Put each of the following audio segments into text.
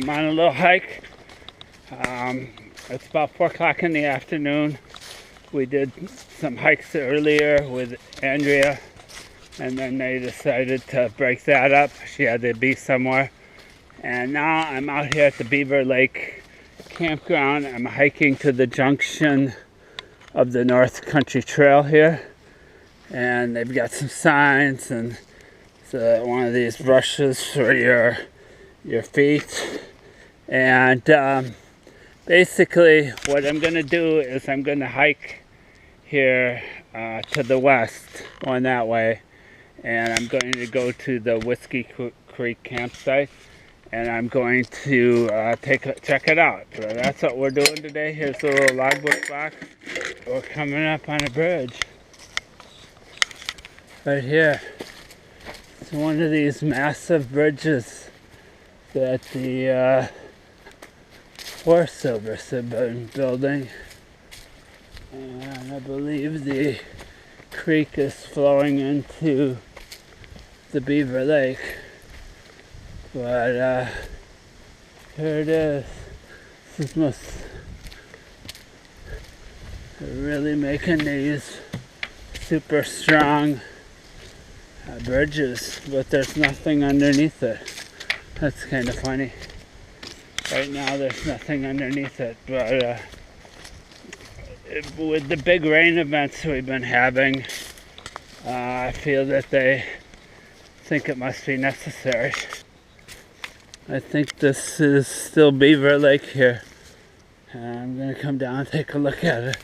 I'm on a little hike. It's about 4 o'clock in the afternoon. We did some hikes earlier with Andrea, and then they decided to break that up. She had to be somewhere. And now I'm out here at the Beaver Lake Campground. I'm hiking to the junction of the North Country Trail here. And they've got some signs and one of these brushes for your feet. And basically what I'm going to do is I'm going to hike here to the west, going that way. And I'm going to go to the Whiskey Creek campsite. And I'm going to check it out. So that's what we're doing today. Here's a little logbook box. We're coming up on a bridge. Right here. It's one of these massive bridges that the Forest Service have been building. And I believe the creek is flowing into the Beaver Lake. But here it is. They're really making these super strong bridges, but there's nothing underneath it. That's kind of funny. Right now there's nothing underneath it, but with the big rain events we've been having, I feel that they think it must be necessary. I think this is still Beaver Lake here. I'm going to come down and take a look at it.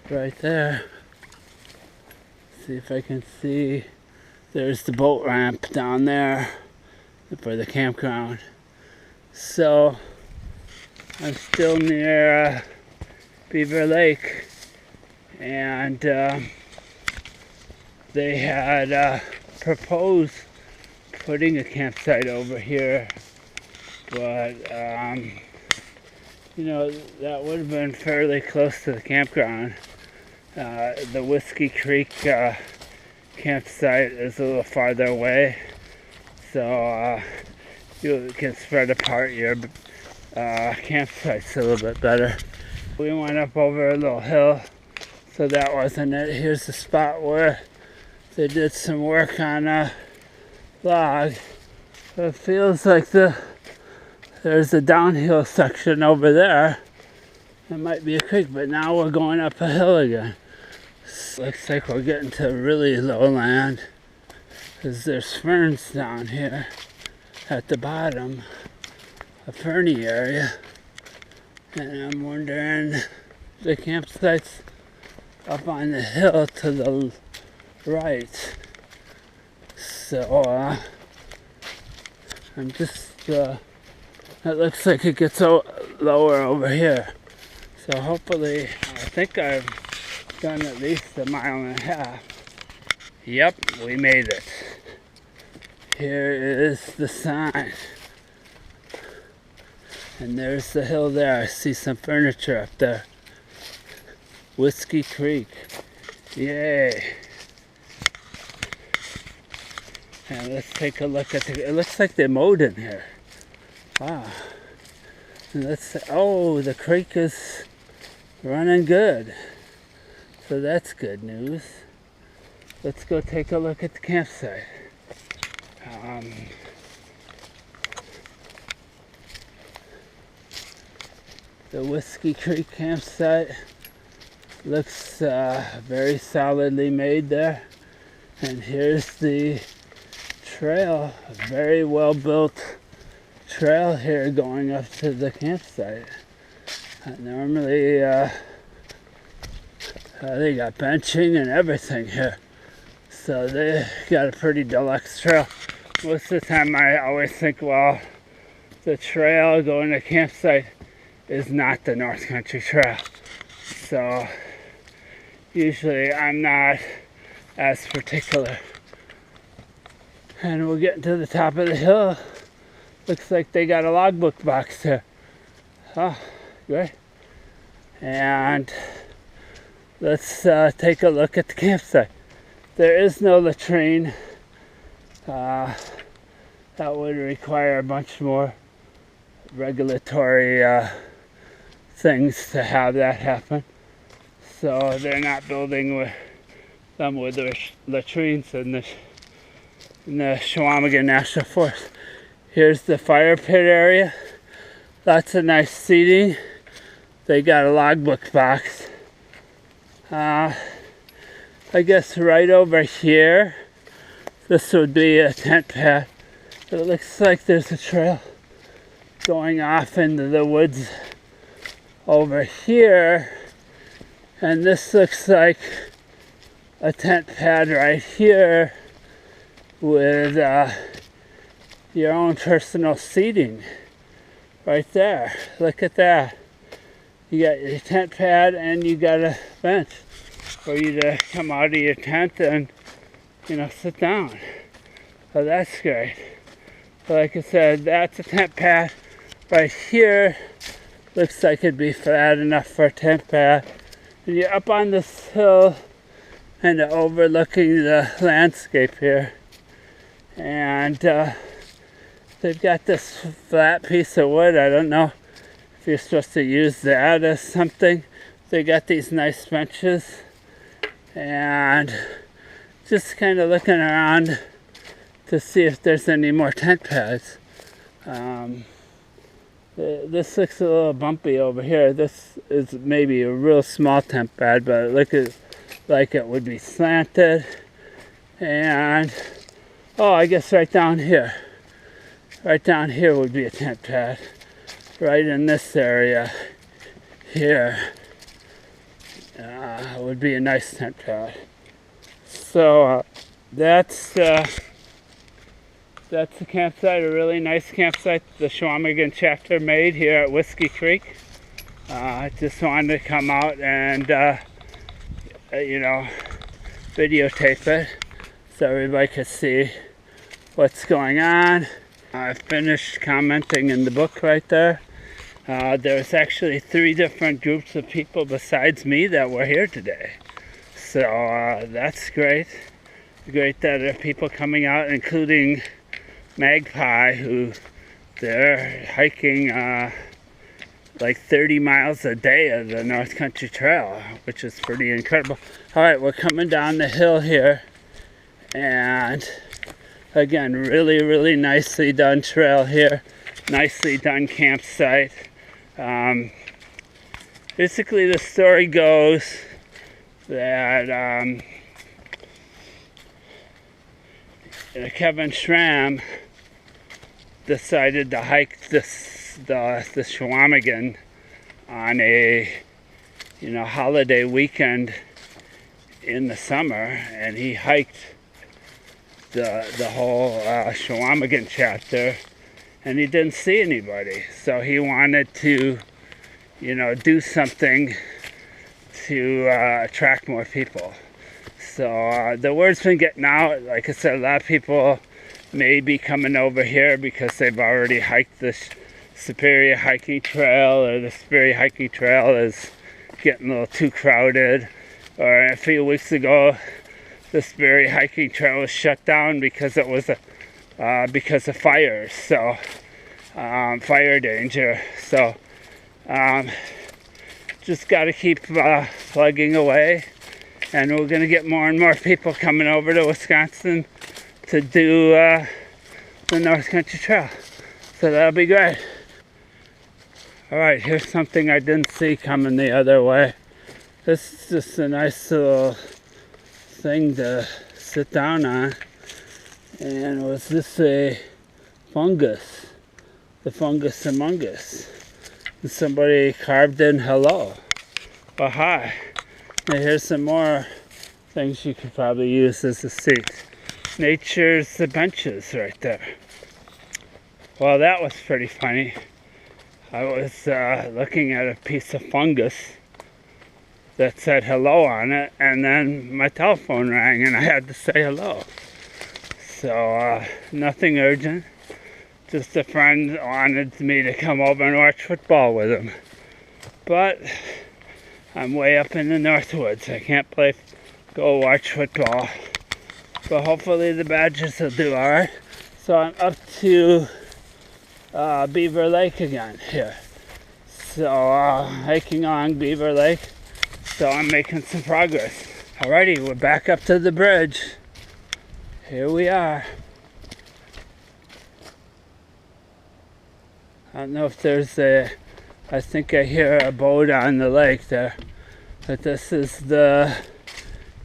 Right there. See if I can see. There's the boat ramp down there for the campground. So I'm still near Beaver Lake, and they had proposed putting a campsite over here, but you know, that would have been fairly close to the campground. The Whiskey Creek campsite is a little farther away, so you can spread apart your campsites a little bit better. We went up over a little hill, so that wasn't it. Here's the spot where they did some work on a log. It feels like there's a downhill section over there. It might be a creek, but now we're going up a hill again. Looks like we're getting to really low land, because there's ferns down here at the bottom, a ferny area. And I'm wondering, the campsite's up on the hill to the right. So I'm just, it looks like it gets lower over here. So hopefully, I think I've done at least 1.5 miles. Yep, we made it. Here is the sign. And there's the hill there. I see some furniture up there. Whiskey Creek. Yay. And let's take a look at it looks like they mowed in here. Wow. And oh, the creek is running good. So that's good news. Let's go take a look at the campsite. The Whiskey Creek campsite looks very solidly made there. And here's the trail, a very well built trail here going up to the campsite. Normally they got benching and everything here, so they got a pretty deluxe trail. Most of the time I always think, well, the trail going to campsite is not the North Country Trail, so usually I'm not as particular. And we're getting to the top of the hill. Looks like they got a logbook box there. Oh, great. And let's take a look at the campsite. There is no latrine. that would require a bunch more regulatory things to have that happen. So they're not building them with the latrines in the Chequamegon National Forest. Here's the fire pit area. Lots of nice seating. They got a logbook box. I guess right over here, this would be a tent pad. It looks like there's a trail going off into the woods over here. And this looks like a tent pad right here with your own personal seating right there. Look at that. You got your tent pad and you got a bench for you to come out of your tent and, you know, sit down. So that's great. But like I said, that's a tent pad right here. Looks like it'd be flat enough for a tent pad. And you're up on this hill and overlooking the landscape here. And they've got this flat piece of wood. I don't know if you're supposed to use that as something. They got these nice benches. And just kind of looking around to see if there's any more tent pads. This looks a little bumpy over here. This is maybe a real small tent pad, but it looks like it would be slanted. And, oh, I guess right down here would be a tent pad. Right in this area here would be a nice tent pad. So that's the campsite, a really nice campsite the Chequamegon chapter made here at Whiskey Creek. I just wanted to come out and, you know, videotape it so everybody could see what's going on. I finished commenting in the book right there. There's actually 3 different groups of people besides me that were here today. So that's great. Great that there are people coming out, including Magpie, who they're hiking like 30 miles a day of the North Country Trail, which is pretty incredible. All right, we're coming down the hill here, and again, really, really nicely done trail here, nicely done campsite. Basically, the story goes that Kevin Schram decided to hike the Chequamegon on a, you know, holiday weekend in the summer, and he hiked the whole Chequamegon chapter, and he didn't see anybody. So he wanted to, you know, do something to attract more people. So the word's been getting out. Like I said, a lot of people may be coming over here because they've already hiked this Superior Hiking Trail, or the Superior Hiking Trail is getting a little too crowded. Or a few weeks ago, the Superior Hiking Trail was shut down because it was because of fires. So fire danger. So just got to keep plugging away. And we're going to get more and more people coming over to Wisconsin to do the North Country Trail. So that'll be great. Alright, here's something I didn't see coming the other way. This is just a nice little thing to sit down on. And was this a fungus? The fungus among us. And somebody carved in hello. Or hi. Now here's some more things you could probably use as a seat. Nature's the benches right there. Well, that was pretty funny. I was looking at a piece of fungus that said hello on it, and then my telephone rang and I had to say hello. So nothing urgent. Just a friend wanted me to come over and watch football with him. But I'm way up in the Northwoods. I can't go watch football but hopefully the badgers will do alright. So I'm up to Beaver Lake again here. So hiking on Beaver Lake. So I'm making some progress. Alrighty, we're back up to the bridge. Here we are. I don't know if there's I think I hear a boat on the lake there. But this is the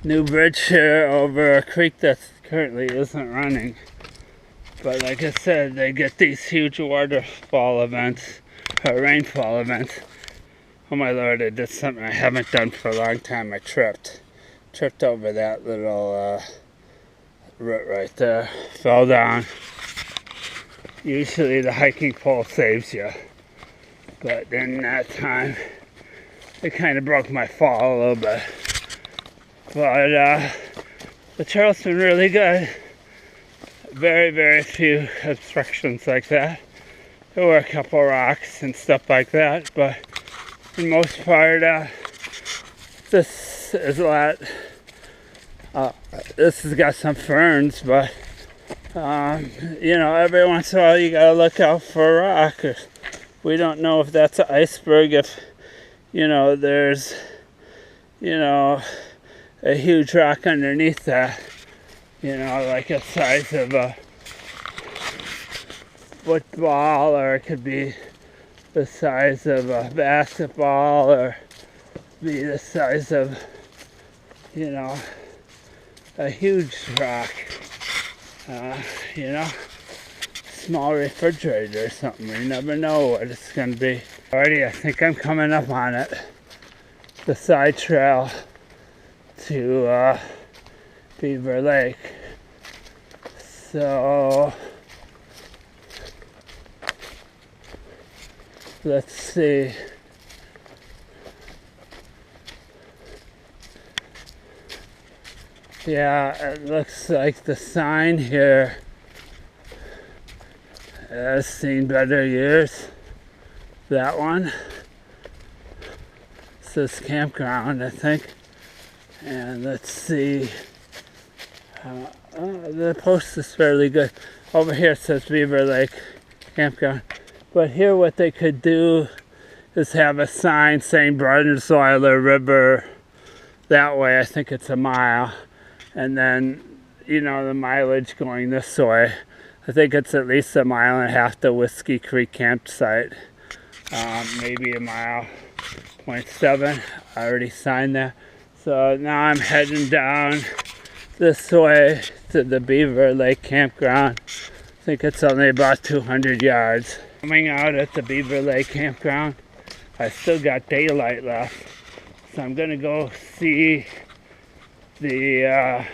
new bridge here over a creek that currently isn't running. But like I said, they get these huge waterfall events, or rainfall events. Oh my Lord, I did something I haven't done for a long time. I tripped over that little root right there. Fell down. Usually the hiking pole saves you. But in that time, it kind of broke my fall a little bit. But the trail's been really good. Very, very few obstructions like that. There were a couple rocks and stuff like that, but for the most part, this is a lot. This has got some ferns, but you know, every once in a while you gotta look out for a rock. We don't know if that's an iceberg, if, you know, there's, you know, a huge rock underneath that, you know, like the size of a football, or it could be the size of a basketball, or be the size of, you know, a huge rock, you know, small refrigerator or something. You never know what it's going to be. Alrighty, I think I'm coming up on it. The side trail to Beaver Lake. So let's see. Yeah, it looks like the sign here has seen better years. That one says Campground, I think. And let's see. The post is fairly good. Over here it says Beaver Lake Campground. But here what they could do is have a sign saying Brunswiler River that way. I think it's a mile. And then, you know, the mileage going this way. I think it's at least a mile and a half to Whiskey Creek campsite. Maybe a mile, 0.7. I already signed that. So now I'm heading down this way to the Beaver Lake Campground. I think it's only about 200 yards. Coming out at the Beaver Lake Campground, I still got daylight left. So I'm gonna go see the,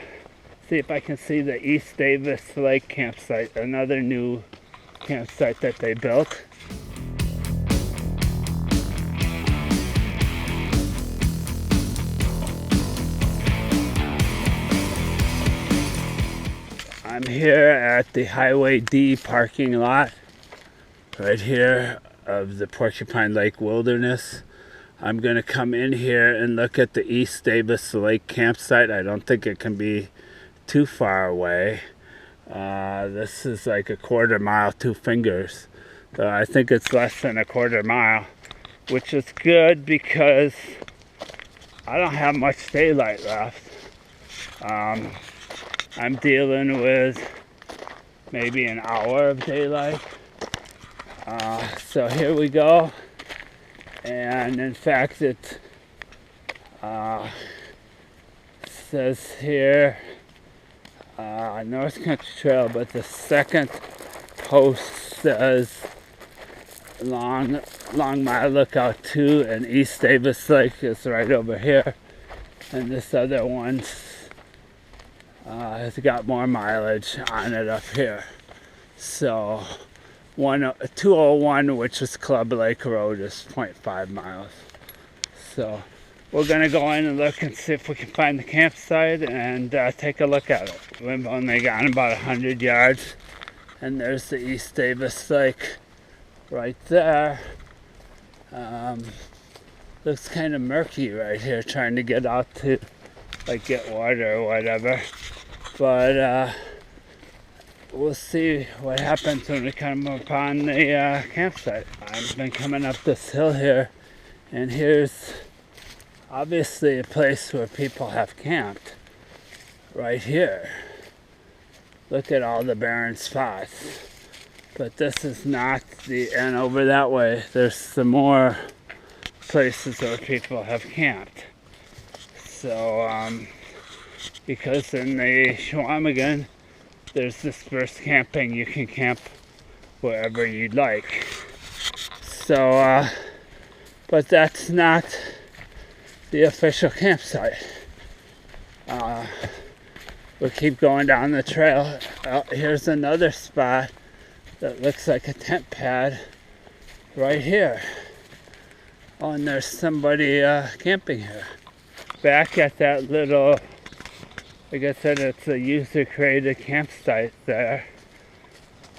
see if I can see the East Davis Lake campsite, another new campsite that they built. I'm here at the Highway D parking lot, right here of the Porcupine Lake Wilderness. I'm going to come in here and look at the East Davis Lake campsite. I don't think it can be too far away. This is like a quarter mile, 2 fingers. So I think it's less than a quarter mile, which is good because I don't have much daylight left. I'm dealing with maybe an hour of daylight. So here we go. And in fact, it says here North Country Trail, but the second post says Long Mile Lookout 2, and East Davis Lake is right over here. And this other one has got more mileage on it up here. So 201, which is Club Lake Road, is 0.5 miles. So we're gonna go in and look and see if we can find the campsite and take a look at it. We've only gone about 100 yards, and there's the East Davis Lake right there. Looks kind of murky right here, trying to get out to like get water or whatever. But we'll see what happens when we come upon the campsite. I've been coming up this hill here, and here's obviously a place where people have camped. Right here. Look at all the barren spots. But this is not the end. Over that way, there's some more places where people have camped. So, because in the Chequamegon, there's dispersed camping, you can camp wherever you'd like. So, but that's not the official campsite. We'll keep going down the trail. Here's another spot that looks like a tent pad right here. Oh, and there's somebody camping here. Back at that little, like I said, it's a user-created campsite there.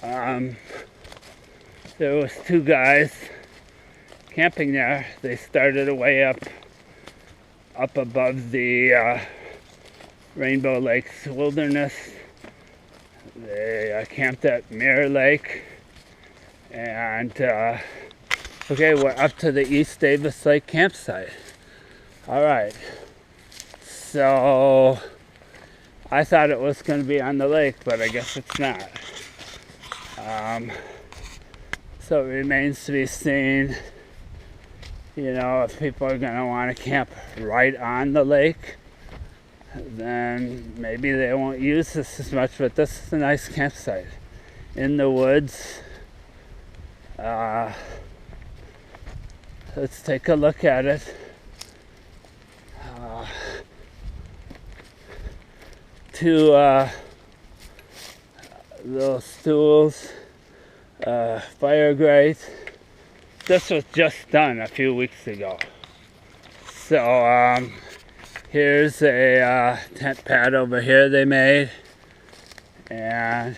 There was two guys camping there. They started way up above the Rainbow Lakes wilderness. They camped at Mirror Lake, and okay, we're up to the East Davis Lake campsite. All right, so I thought it was going to be on the lake, but I guess it's not. So it remains to be seen, you know, if people are going to want to camp right on the lake, then maybe they won't use this as much, but this is a nice campsite in the woods. Let's take a look at it. Two little stools, fire grate. This was just done a few weeks ago. So here's a tent pad over here they made, and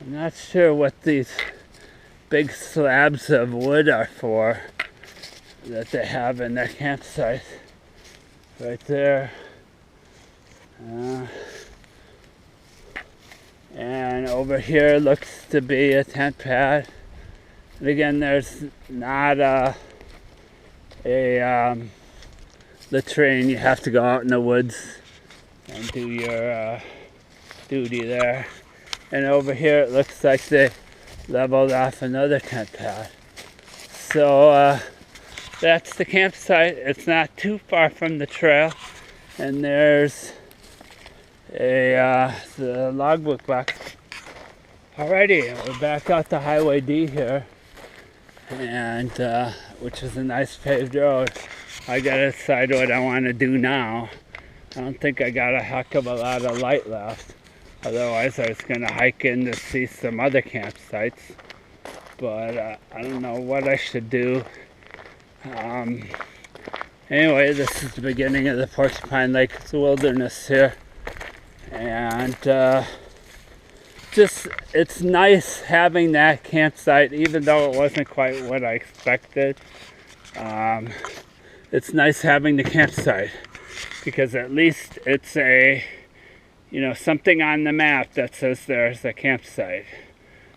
I'm not sure what these big slabs of wood are for that they have in their campsite. Right there. And over here looks to be a tent pad. And again, there's not a latrine. You have to go out in the woods and do your duty there. And over here it looks like they leveled off another tent pad. So that's the campsite. It's not too far from the trail. And there's the logbook box. Alrighty, we're back out to Highway D here, and which is a nice paved road. I gotta decide what I want to do now. I don't think I got a heck of a lot of light left. Otherwise, I was gonna hike in to see some other campsites, but I don't know what I should do. Anyway, this is the beginning of the Porcupine Lake wilderness here, and just it's nice having that campsite, even though it wasn't quite what I expected. It's nice having the campsite because at least it's a, you know, something on the map that says there's a campsite.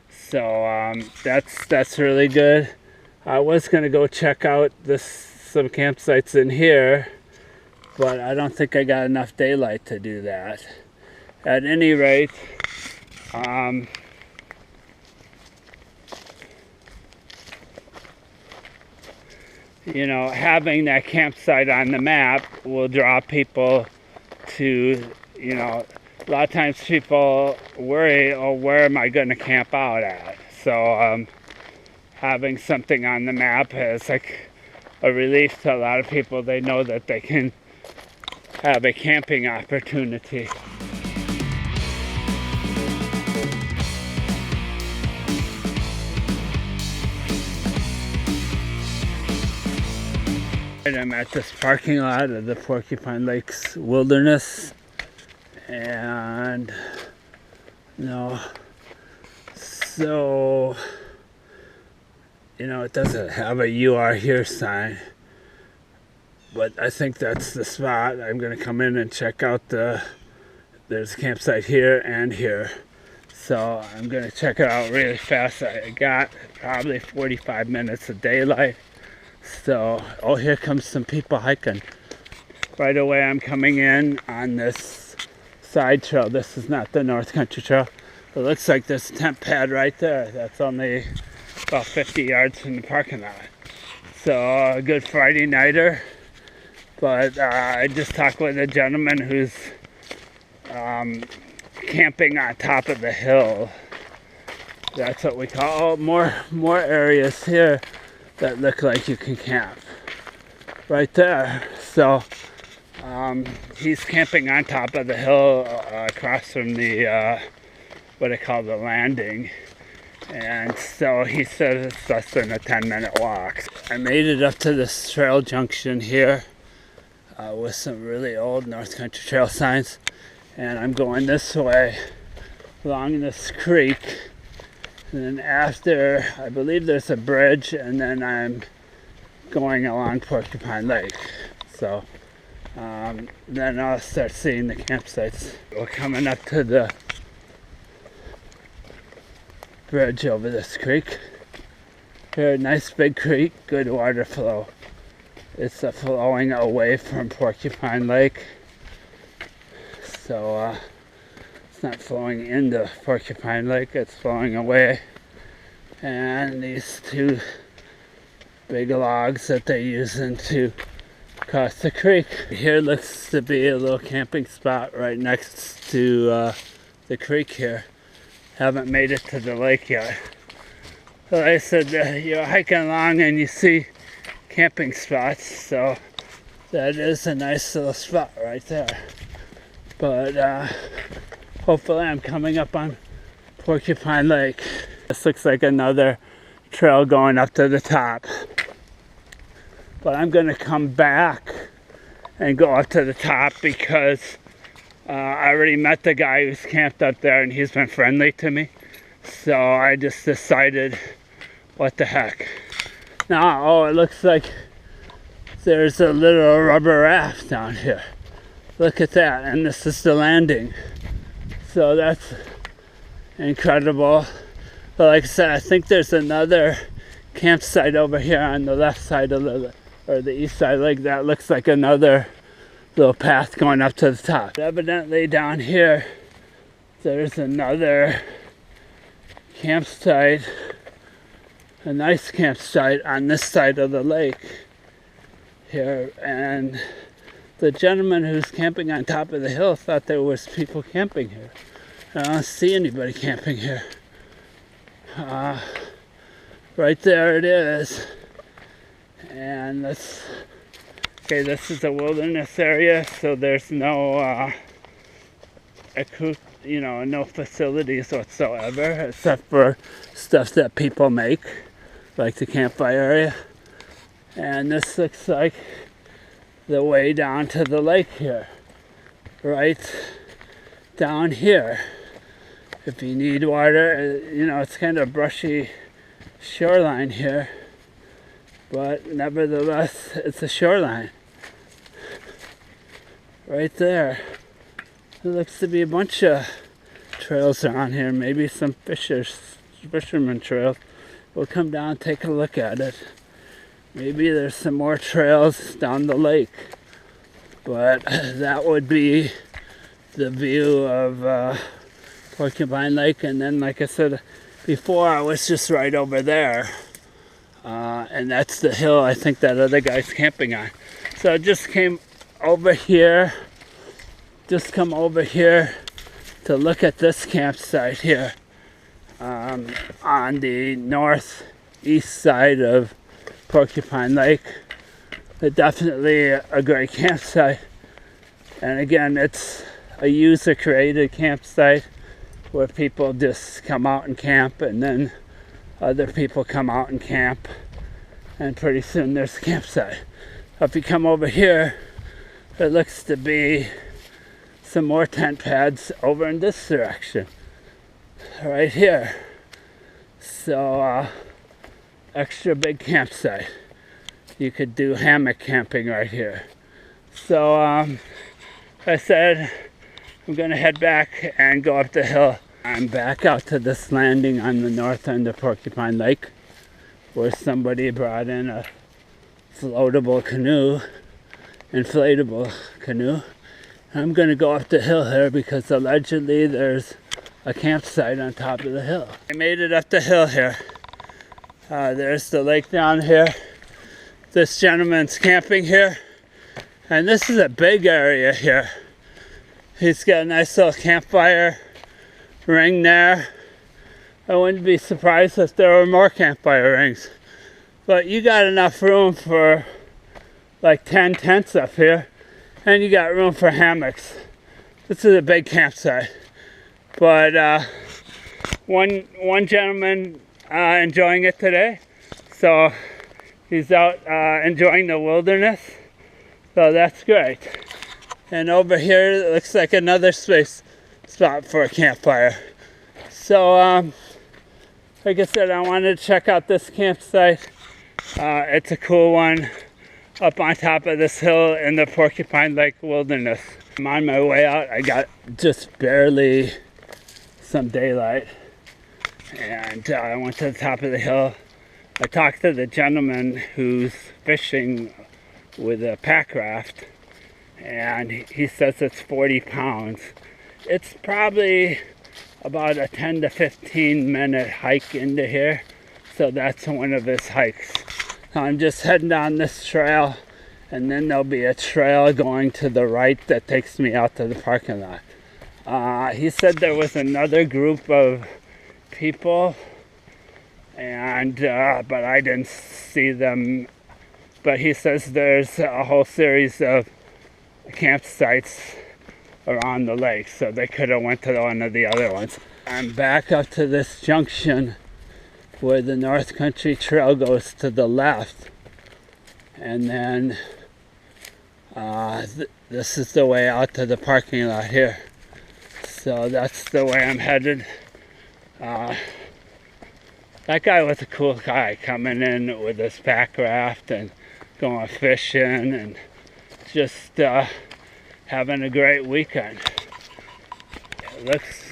So that's really good. I was gonna go check out some campsites in here, but I don't think I got enough daylight to do that. At any rate, you know, having that campsite on the map will draw people to, you know, a lot of times people worry, oh, where am I going to camp out at? So having something on the map is like a relief to a lot of people. They know that they can have a camping opportunity. I'm at this parking lot of the Porcupine Lakes wilderness, and so it doesn't have a "You Are Here" sign, but I think that's the spot. I'm going to come in and check out the there's a campsite here and here. So I'm gonna check it out really fast. I got probably 45 minutes of daylight. So, oh, here comes some people hiking. Right away I'm coming in on this side trail. This is not the North Country Trail. It looks like there's a tent pad right there. That's only about 50 yards from the parking lot. So a good Friday nighter. But I just talked with a gentleman who's camping on top of the hill. That's what we call more areas here that look like you can camp. Right there. So he's camping on top of the hill across from the what I call the landing. And so he said it's less than a 10-minute walk. I made it up to this trail junction here with some really old North Country Trail signs. And I'm going this way along this creek. And then after, I believe there's a bridge, and then I'm going along Porcupine Lake. So then I'll start seeing the campsites. We're coming up to the bridge over this creek. Here, nice big creek, good water flow. It's flowing away from Porcupine Lake. So it's not flowing into Porcupine Lake, it's flowing away. And these two big logs that they're using to cross the creek. Here looks to be a little camping spot right next to the creek here. Haven't made it to the lake yet. So I said you're hiking along and you see camping spots, so that is a nice little spot right there. But hopefully I'm coming up on Porcupine Lake. This looks like another trail going up to the top. But I'm gonna come back and go up to the top because I already met the guy who's camped up there and he's been friendly to me. So I just decided, what the heck. Now, oh, it looks like there's a little rubber raft down here. Look at that, and this is the landing. So that's incredible. But like I said, I think there's another campsite over here on the left side of the east side. Like that looks like another little path going up to the top. Evidently down here, there's another campsite, a nice campsite on this side of the lake here. And the gentleman who's camping on top of the hill thought there was people camping here. I don't see anybody camping here. Right there it is. And this is a wilderness area, so there's no no facilities whatsoever except for stuff that people make, like the campfire area. And this looks like the way down to the lake here, right down here. If you need water, it's kind of brushy shoreline here, but nevertheless, it's a shoreline. Right there. There looks to be a bunch of trails around here, maybe some fisherman trails. We'll come down and take a look at it. Maybe there's some more trails down the lake, but that would be the view of Porcupine Lake. And then, like I said before, I was just right over there, and that's the hill I think that other guy's camping on. So I just come over here to look at this campsite here on the northeast side of Porcupine Lake. It's definitely a great campsite, and again, it's a user-created campsite where people just come out and camp, and then other people come out and camp, and pretty soon there's a campsite. If you come over here, it looks to be some more tent pads over in this direction, right here. So extra big campsite. You could do hammock camping right here. So I said I'm gonna head back and go up the hill. I'm back out to this landing on the north end of Porcupine Lake, where somebody brought in a inflatable canoe. I'm gonna go up the hill here because allegedly there's a campsite on top of the hill. I made it up the hill here. There's the lake down here. This gentleman's camping here. And this is a big area here. He's got a nice little campfire ring there. I wouldn't be surprised if there were more campfire rings. But you got enough room for like 10 tents up here. And you got room for hammocks. This is a big campsite. But one gentleman enjoying it today. So he's out enjoying the wilderness. So that's great. And over here it looks like another space spot for a campfire. So like I said, I wanted to check out this campsite. It's a cool one up on top of this hill in the Porcupine Lake wilderness. I'm on my way out. I got just barely some daylight. And I went to the top of the hill. I talked to the gentleman who's fishing with a pack raft, and he says it's 40 pounds. It's probably about a 10 to 15 minute hike into here, so that's one of his hikes. I'm just heading down this trail, and then there'll be a trail going to the right that takes me out to the parking lot. He said there was another group of people, and but I didn't see them. But he says there's a whole series of campsites around the lake, so they could have went to one of the other ones. I'm back up to this junction where the North Country Trail goes to the left, and then this is the way out to the parking lot here. So that's the way I'm headed. That guy was a cool guy, coming in with his pack raft and going fishing and just having a great weekend. It looks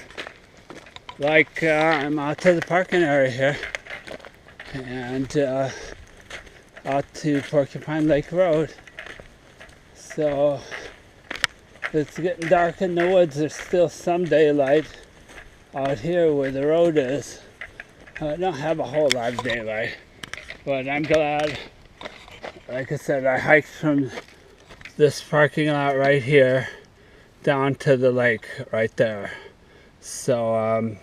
like I'm out to the parking area here and out to Porcupine Lake Road. So it's getting dark in the woods. There's still some daylight out here where the road is. I don't have a whole lot of daylight, but I'm glad. Like I said, I hiked from this parking lot right here down to the lake right there. So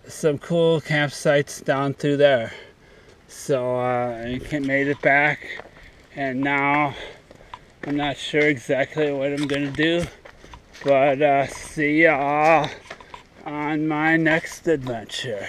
some cool campsites down through there. So I made it back, and now I'm not sure exactly what I'm gonna do, but see y'all on my next adventure.